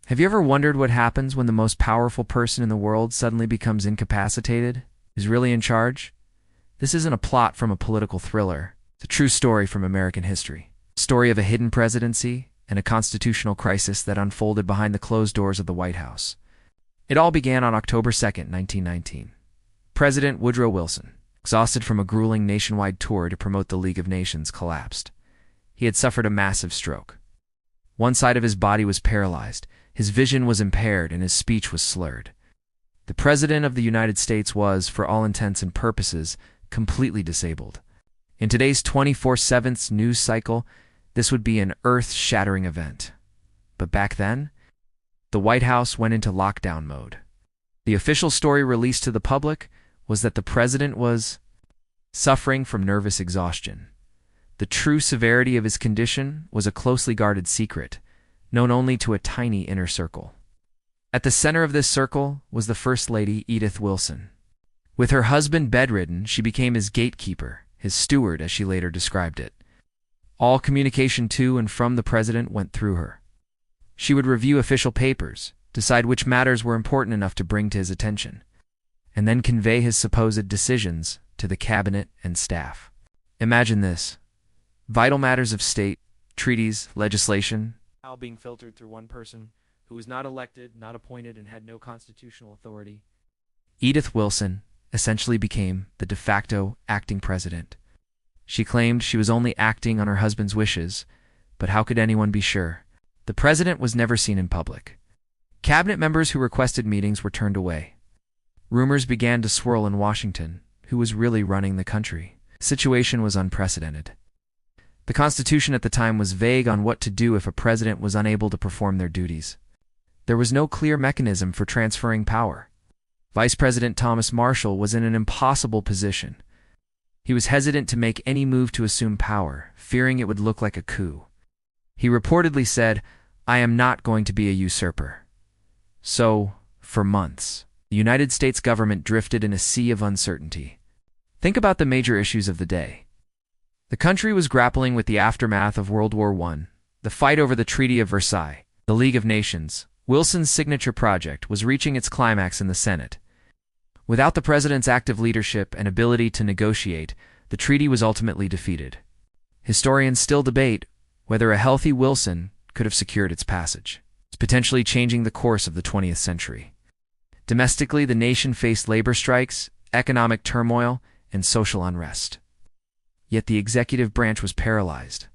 Have you ever wondered what happens when the most powerful person in the world suddenly becomes incapacitated? Is really in charge? This isn't a plot from a political thriller. It's a true story from American history. A story of a hidden presidency and a constitutional crisis that unfolded behind the closed doors of the White House. It all began on October 2nd, 1919. President Woodrow Wilson, exhausted from a grueling nationwide tour to promote the League of Nations, collapsed. He had suffered a massive stroke. One side of his body was paralyzed, his vision was impaired, and his speech was slurred. The President of the United States was, for all intents and purposes, completely disabled. In today's 24/7 news cycle, this would be an earth-shattering event. But back then, the White House went into lockdown mode. The official story released to the public was that the president was suffering from nervous exhaustion. The true severity of his condition was a closely guarded secret, known only to a tiny inner circle. At the center of this circle was the First Lady, Edith Wilson. With her husband bedridden, she became his gatekeeper, his steward, as she later described it. All communication to and from the president went through her. She would review official papers, decide which matters were important enough to bring to his attention, and then convey his supposed decisions to the cabinet and staff. Imagine this: vital matters of state, treaties, legislation, all being filtered through one person who was not elected, not appointed, and had no constitutional authority. Edith Wilson essentially became the de facto acting president. She claimed she was only acting on her husband's wishes, but how could anyone be sure? The president was never seen in public. Cabinet members who requested meetings were turned away. Rumors began to swirl in Washington, who was really running the country. The situation was unprecedented. The Constitution at the time was vague on what to do if a president was unable to perform their duties. There was no clear mechanism for transferring power. Vice President Thomas Marshall was in an impossible position. He was hesitant to make any move to assume power, fearing it would look like a coup. He reportedly said, "I am not going to be a usurper." So, for months, the United States government drifted in a sea of uncertainty. Think about the major issues of the day. The country was grappling with the aftermath of World War I, the fight over the Treaty of Versailles, the League of Nations. Wilson's signature project was reaching its climax in the Senate. Without the president's active leadership and ability to negotiate, the treaty was ultimately defeated. Historians still debate whether a healthy Wilson could have secured its passage, potentially changing the course of the 20th century. Domestically, the nation faced labor strikes, economic turmoil, and social unrest. Yet the executive branch was paralyzed.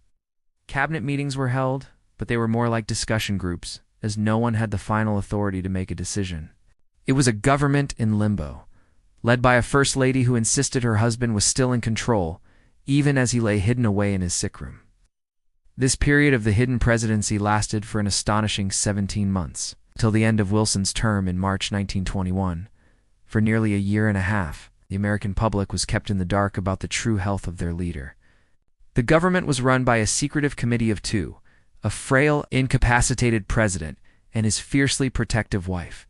Cabinet meetings were held, but they were more like discussion groups, as no one had the final authority to make a decision. It was a government in limbo, led by a First Lady who insisted her husband was still in control, even as he lay hidden away in his sick room. This period of the hidden presidency lasted for an astonishing 17 months, till the end of Wilson's term in March 1921. For nearly a year and a half, the American public was kept in the dark about the true health of their leader. The government was run by a secretive committee of two, a frail, incapacitated president and his fiercely protective wife.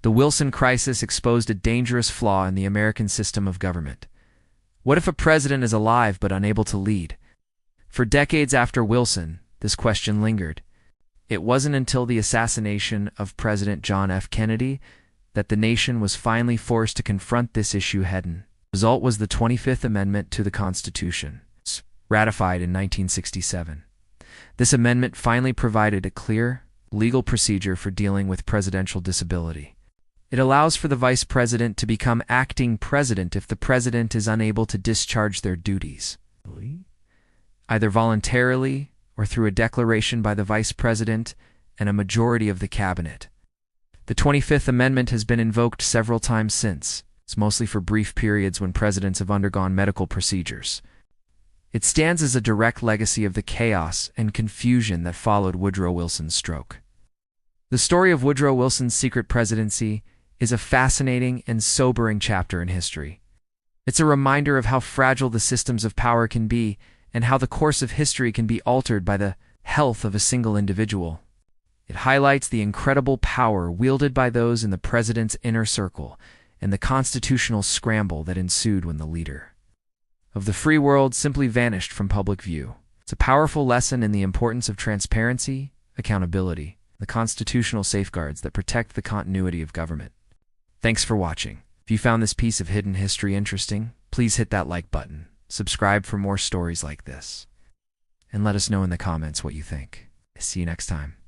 The Wilson crisis exposed a dangerous flaw in the American system of government. What if a president is alive but unable to lead? For decades after Wilson, this question lingered. It wasn't until the assassination of President John F. Kennedy that the nation was finally forced to confront this issue head-on. The result was the 25th Amendment to the Constitution, ratified in 1967. This amendment finally provided a clear, legal procedure for dealing with presidential disability. It allows for the vice president to become acting president if the president is unable to discharge their duties, either voluntarily or through a declaration by the vice president and a majority of the cabinet. The 25th Amendment has been invoked several times since. It's mostly for brief periods when presidents have undergone medical procedures. It stands as a direct legacy of the chaos and confusion that followed Woodrow Wilson's stroke. The story of Woodrow Wilson's secret presidency is a fascinating and sobering chapter in history. It's a reminder of how fragile the systems of power can be and how the course of history can be altered by the health of a single individual. It highlights the incredible power wielded by those in the president's inner circle and the constitutional scramble that ensued when the leader of the free world simply vanished from public view. It's a powerful lesson in the importance of transparency, accountability, the constitutional safeguards that protect the continuity of government. Thanks for watching. If you found this piece of hidden history interesting, please hit that like button, subscribe for more stories like this, and let us know in the comments what you think. See you next time.